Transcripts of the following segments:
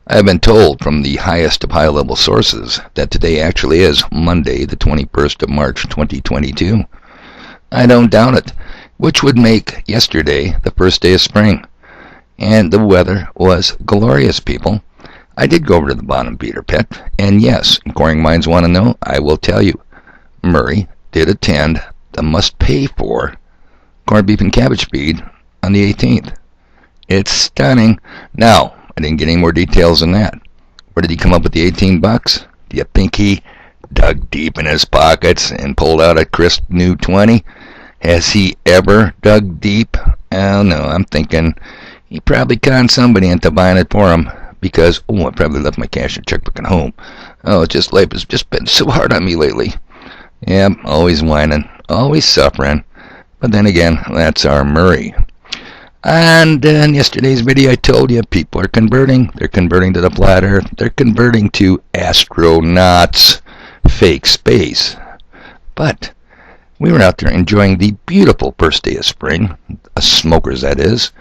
I have been told from the highest of high-level sources that today actually is Monday, the 21st of March, 2022. I don't doubt it, which would make yesterday the first day of spring. And the weather was glorious, people. I did go over to the bottom beater pit, and yes, inquiring minds want to know, I will tell you. Murray did attend the must-pay-for corned beef and cabbage feed on the 18th. It's stunning. Now, I didn't get any more details than that. Where did he come up with the $18? Do you think he dug deep in his pockets and pulled out a crisp new 20? Has he ever dug deep? Oh no, I'm thinking he probably conned somebody into buying it for him because, I probably left my cash and checkbook at home. Life has just been so hard on me lately. Yeah, always whining, always suffering. But then again, that's our Murray. And in yesterday's video, I told you people are converting. They're converting to the flat earth. They're converting to astronauts, fake space. But we were out there enjoying the beautiful first day of spring, us smokers that is,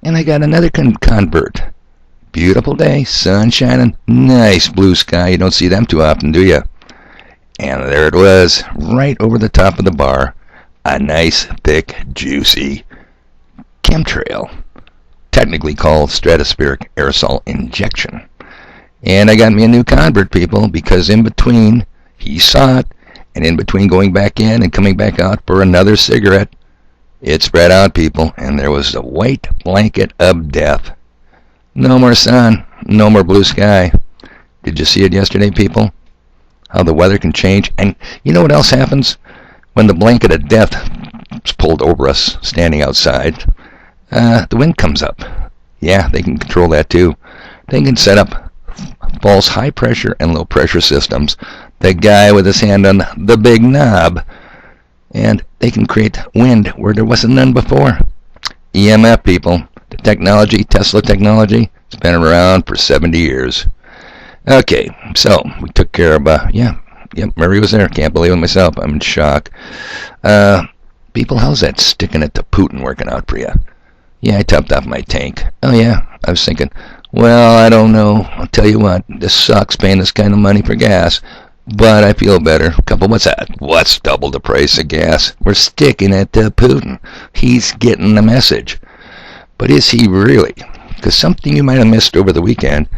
and I got another convert. Beautiful day, sun shining, nice blue sky. You don't see them too often, do you? And there it was, right over the top of the bar, a nice, thick, juicy chemtrail, technically called stratospheric aerosol injection. And I got me a new convert, people, because in between, he saw it, and in between going back in and coming back out for another cigarette, it spread out, people, and there was the white blanket of death. No more sun, no more blue sky. Did you see it yesterday, people? How the weather can change. And you know what else happens? When the blanket of death is pulled over us standing outside, the wind comes up. Yeah, they can control that too. They can set up false high pressure and low pressure systems. The guy with his hand on the big knob. And they can create wind where there wasn't none before. EMF, people. The technology, Tesla technology, it's been around for 70 years. Okay, so we took care of, Murray was there. Can't believe it myself. I'm in shock. People, how's that sticking it to Putin working out for you? Yeah, I topped off my tank. Oh, yeah, I was thinking, well, I don't know. I'll tell you what, this sucks paying this kind of money for gas. But I feel better. What's that? What's double the price of gas? We're sticking it to Putin. He's getting the message. But is he really? Because something you might have missed over the weekend,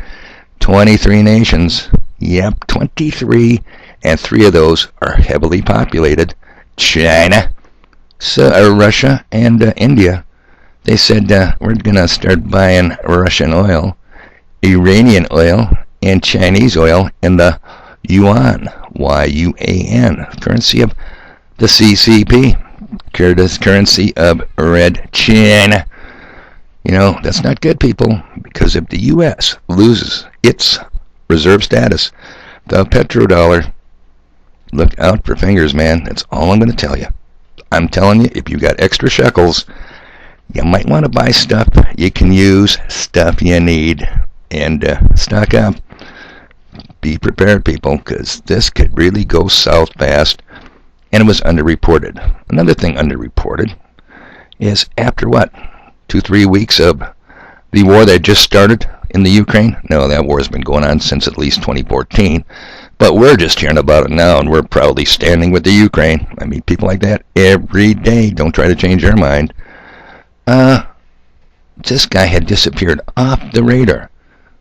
23 nations. Yep, 23. And 3 of those are heavily populated. China, Russia, and India. They said, we're going to start buying Russian oil, Iranian oil, and Chinese oil in the yuan, Y-U-A-N, currency of the CCP, currency of Red China. You know, that's not good, people, because if the U.S. loses its reserve status, the petrodollar, look out for fingers, man. That's all I'm going to tell you. I'm telling you, if you got extra shekels, you might want to buy stuff you can use, stuff you need, and stock up. Be prepared, people, because this could really go south fast, and it was underreported. Another thing underreported is after 2-3 weeks of the war that just started in the Ukraine. No, that war has been going on since at least 2014, but we're just hearing about it now, and we're proudly standing with the Ukraine. I meet people like that every day. Don't try to change their mind. This guy had disappeared off the radar.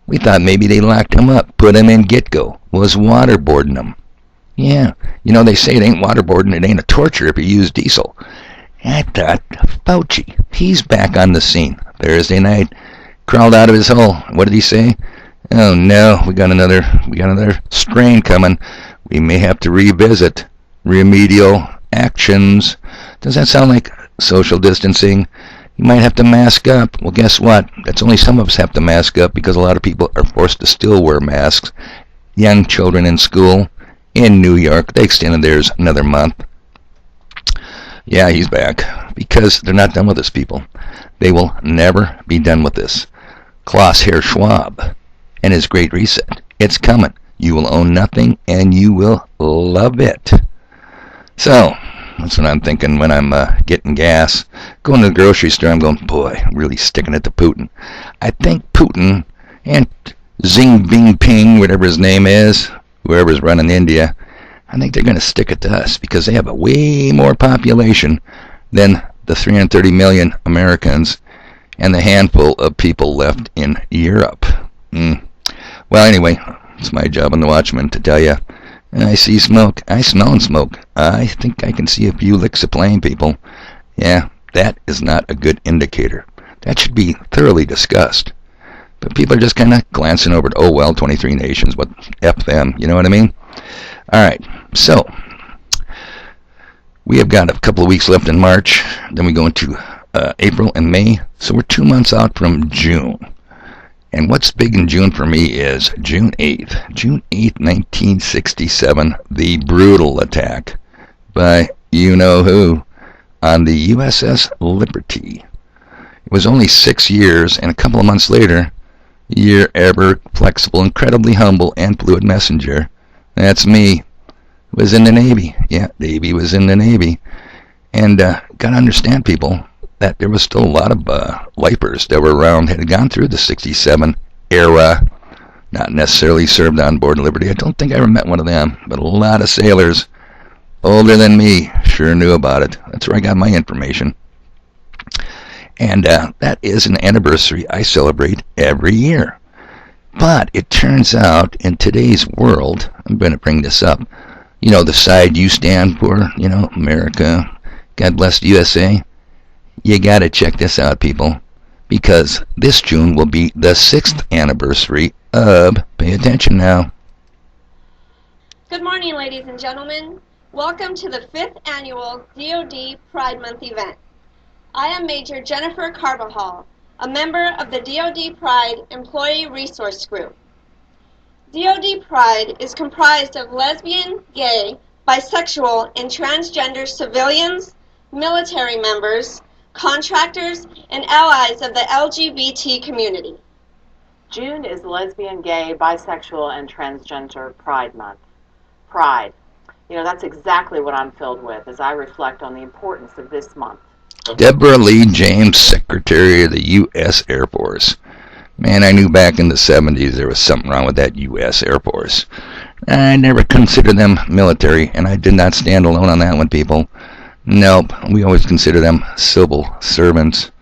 We thought maybe they locked him up, put him in Gitgo, was waterboarding him. Yeah, you know, they say it ain't waterboarding, it ain't a torture if you use diesel. I thought, Fauci, he's back on the scene. Thursday night, crawled out of his hole. What did he say? Oh no, we got another strain coming. We may have to revisit remedial actions. Does that sound like social distancing? You might have to mask up. Well, guess what? That's only some of us have to mask up because a lot of people are forced to still wear masks. Young children in school in New York, they extended theirs another month. Yeah, he's back because they're not done with this, people. They will never be done with this. Klaus Herr Schwab and his Great Reset. It's coming. You will own nothing and you will love it. So, that's what I'm thinking when I'm getting gas. Going to the grocery store, I'm going, boy, really sticking it to Putin. I think Putin and Xi Jinping, whatever his name is, whoever's running India, I think they're going to stick it to us because they have a way more population than the 330 million Americans and the handful of people left in Europe. Well, anyway, it's my job on the Watchman to tell you, I see smoke. I smell smoke. I think I can see a few licks of flame, people. Yeah, that is not a good indicator. That should be thoroughly discussed. But people are just kind of glancing over it. 23 nations, what F them, you know what I mean? All right, so we have got a couple of weeks left in March. Then we go into April and May. So we're 2 months out from June. And what's big in June for me is June 8th. June 8th, 1967, the brutal attack by you-know-who on the USS Liberty. It was only 6 years, and a couple of months later, your ever flexible, incredibly humble, and fluid messenger, that's me, was in the Navy. Yeah, Davey was in the Navy. And got to understand, people, that there was still a lot of lifers that were around, had gone through the 67 era, not necessarily served on board Liberty. I don't think I ever met one of them, but a lot of sailors older than me sure knew about it. That's where I got my information. And that is an anniversary I celebrate every year. But it turns out in today's world, I'm going to bring this up, you know, the side you stand for, you know, America, God bless the USA. You got to check this out, people, because this June will be the 6th anniversary of, pay attention now. Good morning, ladies and gentlemen. Welcome to the 5th annual DoD Pride Month event. I am Major Jennifer Carvajal, a member of the DoD Pride Employee Resource Group. DoD Pride is comprised of lesbian, gay, bisexual, and transgender civilians, military members, contractors, and allies of the LGBT community. June is Lesbian, Gay, Bisexual, and Transgender Pride Month. Pride. You know, that's exactly what I'm filled with as I reflect on the importance of this month. Deborah Lee James, Secretary of the U.S. Air Force. Man, I knew back in the 70s there was something wrong with that U.S. Air Force. I never considered them military, and I did not stand alone on that one, people. Nope, we always consider them civil servants.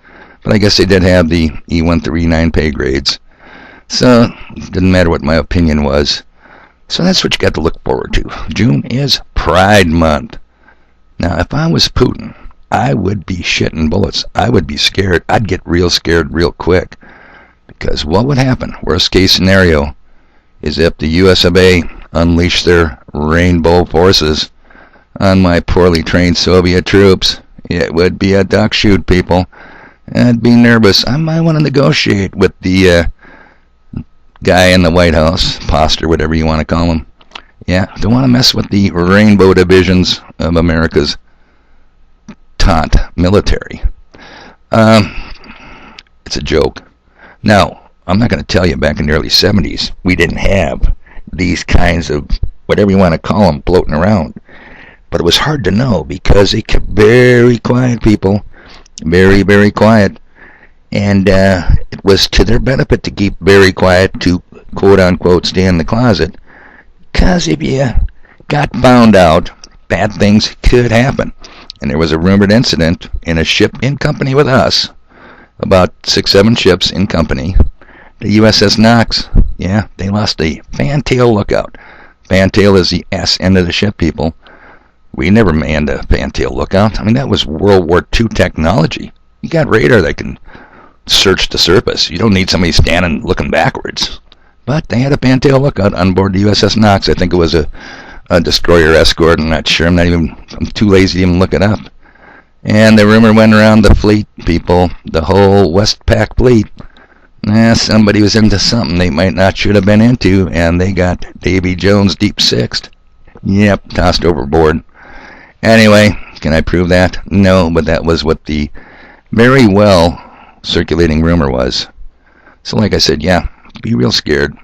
But I guess they did have the E1 through E9 pay grades. So, it didn't matter what my opinion was. So that's what you got to look forward to. June is Pride Month. Now, if I was Putin, I would be shitting bullets. I would be scared. I'd get real scared real quick. Because what would happen, worst case scenario, is if the US of A unleashed their rainbow forces on my poorly trained Soviet troops. It would be a duck shoot, people. I'd be nervous. I might want to negotiate with the guy in the White House, Poster, whatever you want to call him. Yeah, don't want to mess with the rainbow divisions of America's taunt military. It's a joke. Now, I'm not going to tell you back in the early 70s, we didn't have these kinds of, whatever you want to call them, floating around. But it was hard to know because they kept very quiet, people. Very, very quiet. And it was to their benefit to keep very quiet, to quote-unquote stay in the closet. Because if you got found out, bad things could happen. And there was a rumored incident in a ship in company with us, about 6-7 ships in company. The USS Knox, yeah, they lost a fantail lookout. Fantail is the ass end of the ship, people. We never manned a fantail lookout. I mean, that was World War II technology. You got radar that can search the surface. You don't need somebody standing looking backwards. But they had a fantail lookout on board the USS Knox. I think it was a destroyer escort. I'm not sure. I'm too lazy to even look it up. And the rumor went around the fleet, people, the whole Westpac fleet. Somebody was into something they might not should have been into, and they got Davy Jones deep sixed. Yep, tossed overboard. Anyway, can I prove that? No, but that was what the very well circulating rumor was. So like I said, yeah, be real scared.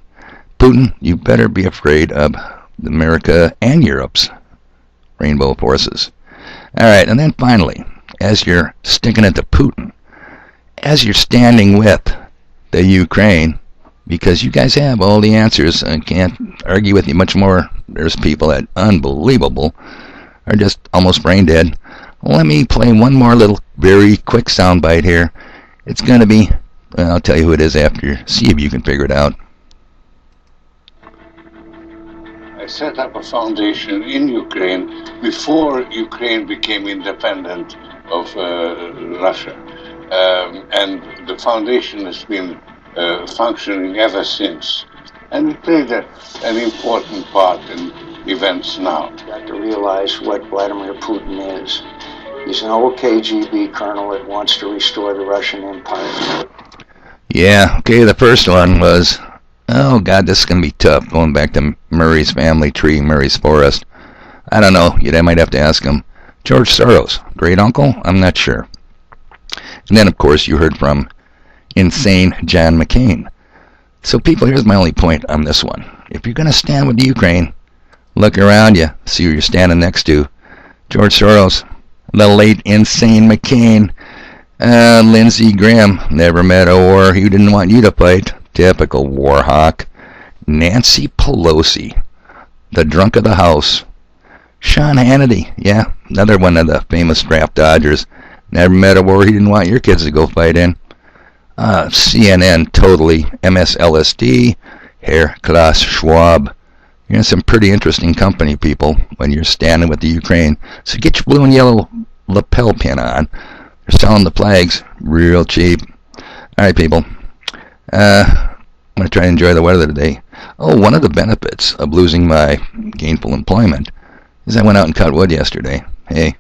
Putin, you better be afraid of America and Europe's rainbow forces. Alright, and then finally, as you're sticking it to Putin, as you're standing with the Ukraine, because you guys have all the answers. I can't argue with you much more. There's people that unbelievable are just almost brain dead. Let me play one more little very quick soundbite here. It's going to be, well, I'll tell you who it is after. See if you can figure it out. I set up a foundation in Ukraine before Ukraine became independent of Russia. And the foundation has been functioning ever since. And it played an important part in events now. You have to realize what Vladimir Putin is. He's an old KGB colonel that wants to restore the Russian Empire. Yeah, okay, the first one was, oh God, this is going to be tough, going back to Murray's family tree, Murray's forest. I don't know, I might have to ask him. George Soros, great uncle? I'm not sure. And then, of course, you heard from insane John McCain. So people, here's my only point on this one. If you're going to stand with the Ukraine, look around you, see who you're standing next to. George Soros, the late insane McCain, Lindsey Graham, never met a war he didn't want you to fight. Typical war hawk. Nancy Pelosi, the drunk of the house. Sean Hannity, yeah, another one of the famous draft dodgers. Never met a war he didn't want your kids to go fight in. CNN, totally. MSLSD, Herr Klaus Schwab. You're in some pretty interesting company, people, when you're standing with the Ukraine. So get your blue and yellow lapel pin on. They're selling the flags real cheap. All right, people. I'm going to try to enjoy the weather today. Oh, one of the benefits of losing my gainful employment is I went out and cut wood yesterday. Hey,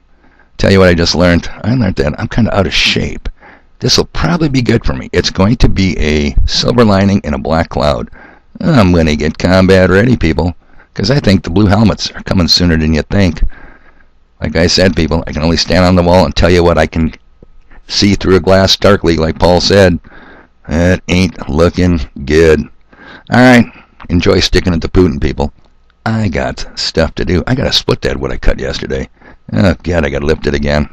tell you what I just learned. I learned that I'm kind of out of shape. This will probably be good for me. It's going to be a silver lining in a black cloud. I'm going to get combat ready, people, because I think the blue helmets are coming sooner than you think. Like I said, people, I can only stand on the wall and tell you what I can see through a glass darkly, like Paul said. It ain't looking good. All right, enjoy sticking it to Putin, people. I got stuff to do. I got to split that wood I cut yesterday. Oh, God, I got to lift it again.